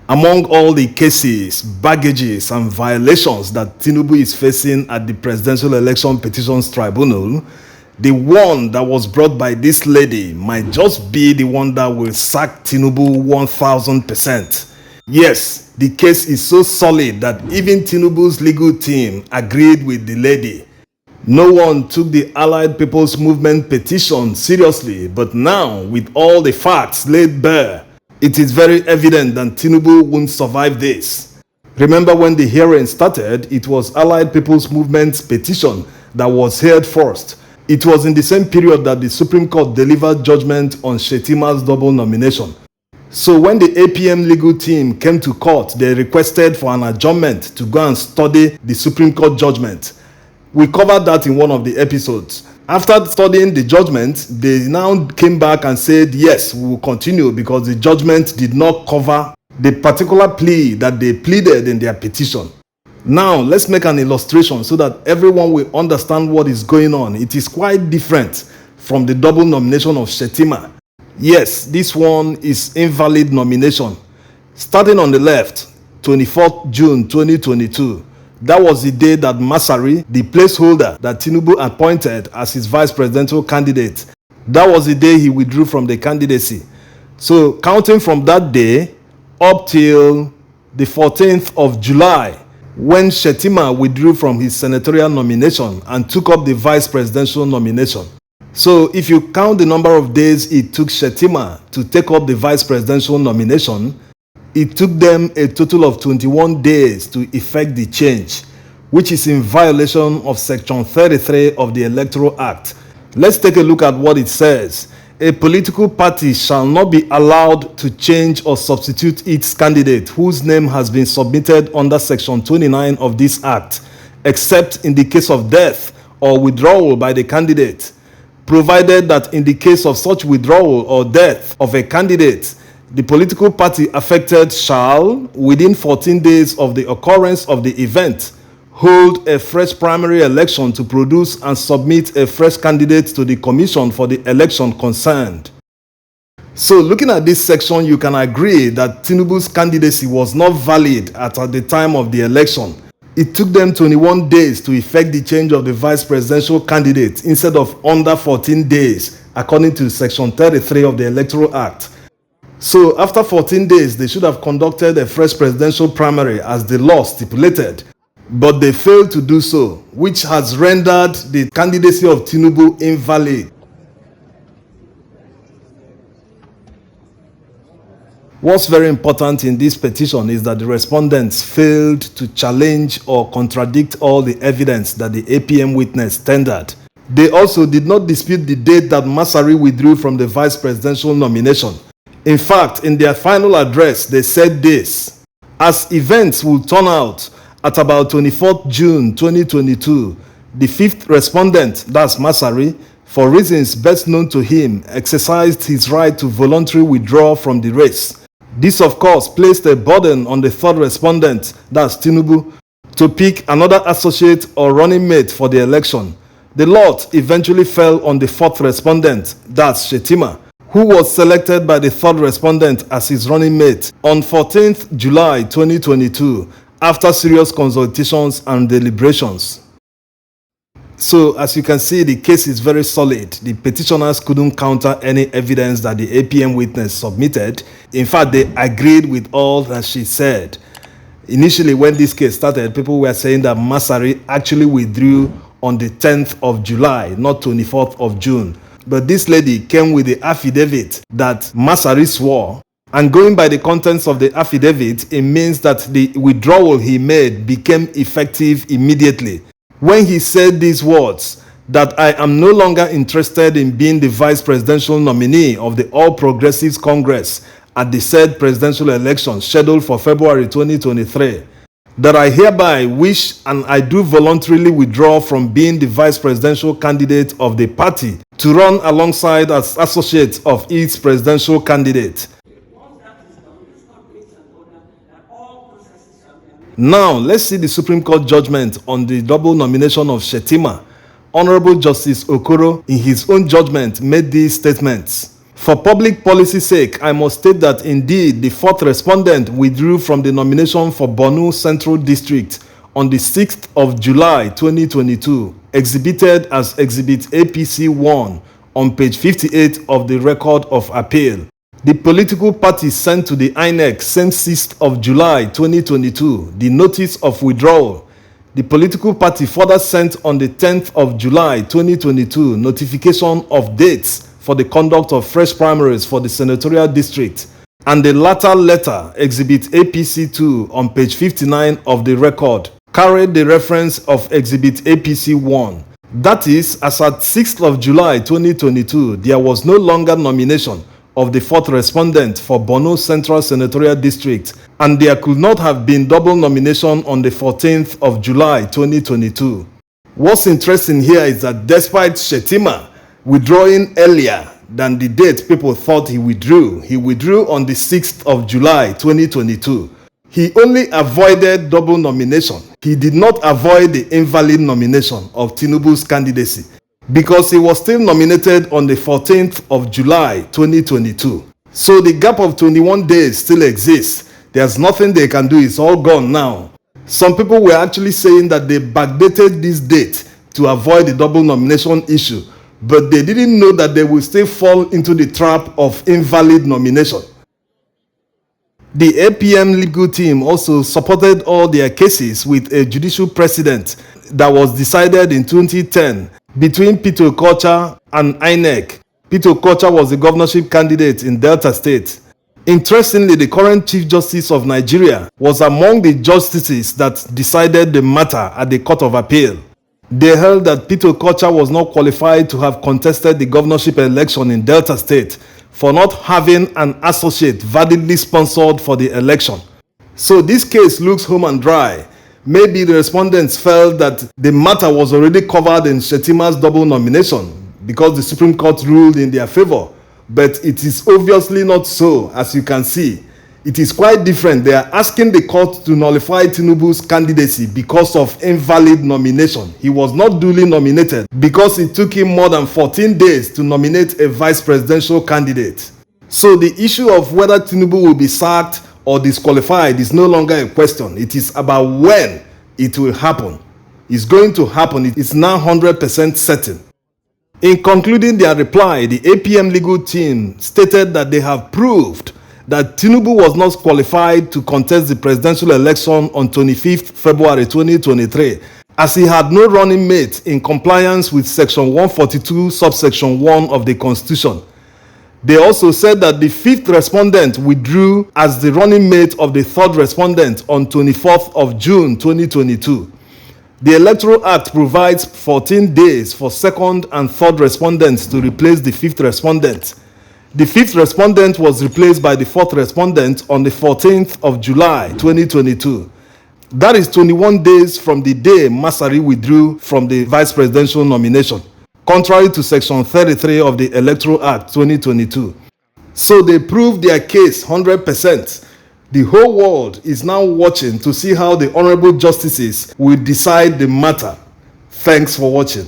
Among all the cases, baggages, and violations that Tinubu is facing at the Presidential Election Petitions Tribunal, the one that was brought by this lady might just be the one that will sack Tinubu 1000%. Yes, the case is so solid that even Tinubu's legal team agreed with the lady. No one took the Allied People's Movement petition seriously, but now, with all the facts laid bare, it is very evident that Tinubu won't survive this. Remember, when the hearing started, it was Allied People's Movement's petition that was heard first. It was in the same period that the Supreme Court delivered judgment on Shetima's double nomination. So when the APM legal team came to court, they requested for an adjournment to go and study the Supreme Court judgment. We covered that in one of the episodes. After studying the judgment, they now came back and said, yes, we will continue because the judgment did not cover the particular plea that they pleaded in their petition. Now, let's make an illustration so that everyone will understand what is going on. It is quite different from the double nomination of Shetima. Yes, this one is invalid nomination. Starting on the left, 24th June 2022. That was the day that Masari, the placeholder that Tinubu appointed as his vice presidential candidate, that was the day he withdrew from the candidacy. So counting from that day up till the 14th of July, when Shetima withdrew from his senatorial nomination and took up the vice presidential nomination. So if you count the number of days it took Shetima to take up the vice presidential nomination, it took them a total of 21 days to effect the change, which is in violation of Section 33 of the Electoral Act. Let's take a look at what it says. A political party shall not be allowed to change or substitute its candidate whose name has been submitted under Section 29 of this Act, except in the case of death or withdrawal by the candidate, provided that in the case of such withdrawal or death of a candidate, the political party affected shall, within 14 days of the occurrence of the event, hold a fresh primary election to produce and submit a fresh candidate to the commission for the election concerned. So looking at this section, you can agree that Tinubu's candidacy was not valid at the time of the election. It took them 21 days to effect the change of the vice presidential candidate instead of under 14 days, according to Section 33 of the Electoral Act. So after 14 days, they should have conducted a fresh presidential primary as the law stipulated. But they failed to do so, which has rendered the candidacy of Tinubu invalid. What's very important in this petition is that the respondents failed to challenge or contradict all the evidence that the APM witness tendered. They also did not dispute the date that Masari withdrew from the vice presidential nomination. In fact, in their final address, they said this: as events will turn out, at about 24th June 2022, the fifth respondent, that's Masari, for reasons best known to him, exercised his right to voluntarily withdraw from the race. This, of course, placed a burden on the third respondent, that's Tinubu, to pick another associate or running mate for the election. The lot eventually fell on the fourth respondent, that's Shetima, who was selected by the third respondent as his running mate on 14th July 2022 after serious consultations and deliberations. So, as you can see, the case is very solid. The petitioners couldn't counter any evidence that the APM witness submitted. In fact, they agreed with all that she said. Initially, when this case started, people were saying that Masari actually withdrew on the 10th of July, not 24th of June. But this lady came with the affidavit that Masari swore. And going by the contents of the affidavit, it means that the withdrawal he made became effective immediately. When he said these words, that I am no longer interested in being the vice presidential nominee of the All Progressives Congress at the said presidential election scheduled for February 2023, that I hereby wish and I do voluntarily withdraw from being the vice presidential candidate of the party to run alongside as associate of its presidential candidate. Now, let's see the Supreme Court judgment on the double nomination of Shetima. Honorable Justice Okoro, in his own judgment, made these statements. For public policy's sake, I must state that indeed the fourth respondent withdrew from the nomination for Borno Central District on the 6th of July 2022, exhibited as Exhibit APC-1 on page 58 of the Record of Appeal. The political party sent to the INEC same 6th of July 2022 the notice of withdrawal. The political party further sent on the 10th of July 2022 notification of dates for the conduct of fresh primaries for the senatorial district, and the latter letter, Exhibit APC-2 on page 59 of the record, carried the reference of Exhibit APC-1. That is, as at 6th of July 2022, there was no longer nomination of the fourth respondent for Borno Central Senatorial District, and there could not have been double nomination on the 14th of July 2022. What's interesting here is that despite Shettima withdrawing earlier than the date people thought he withdrew on the 6th of July 2022. He only avoided double nomination. He did not avoid the invalid nomination of Tinubu's candidacy because he was still nominated on the 14th of July 2022. So the gap of 21 days still exists. There's nothing they can do. It's all gone now. Some people were actually saying that they backdated this date to avoid the double nomination issue, but they didn't know that they will still fall into the trap of invalid nomination. The APM legal team also supported all their cases with a judicial precedent that was decided in 2010 between Peter Okocha and INEC. Peter Okocha was the governorship candidate in Delta State. Interestingly, the current Chief Justice of Nigeria was among the justices that decided the matter at the Court of Appeal. They held that Peter Okocha was not qualified to have contested the governorship election in Delta State for not having an associate validly sponsored for the election. So this case looks home and dry. Maybe the respondents felt that the matter was already covered in Shettima's double nomination because the Supreme Court ruled in their favor. But it is obviously not so, as you can see. It is quite different. They are asking the court to nullify Tinubu's candidacy because of invalid nomination. He was not duly nominated because it took him more than 14 days to nominate a vice presidential candidate. So the issue of whether Tinubu will be sacked or disqualified is no longer a question. It is about when it will happen. It's going to happen. It is now 100% certain. In concluding their reply, the APM legal team stated that they have proved that Tinubu was not qualified to contest the presidential election on 25th February 2023, as he had no running mate in compliance with Section 142, subsection 1 of the Constitution. They also said that the fifth respondent withdrew as the running mate of the third respondent on 24th of June 2022. The Electoral Act provides 14 days for second and third respondents to replace the fifth respondent. The fifth respondent was replaced by the fourth respondent on the 14th of July 2022. That is 21 days from the day Masari withdrew from the vice presidential nomination, contrary to Section 33 of the Electoral Act 2022. So they proved their case 100%. The whole world is now watching to see how the honorable justices will decide the matter. Thanks for watching.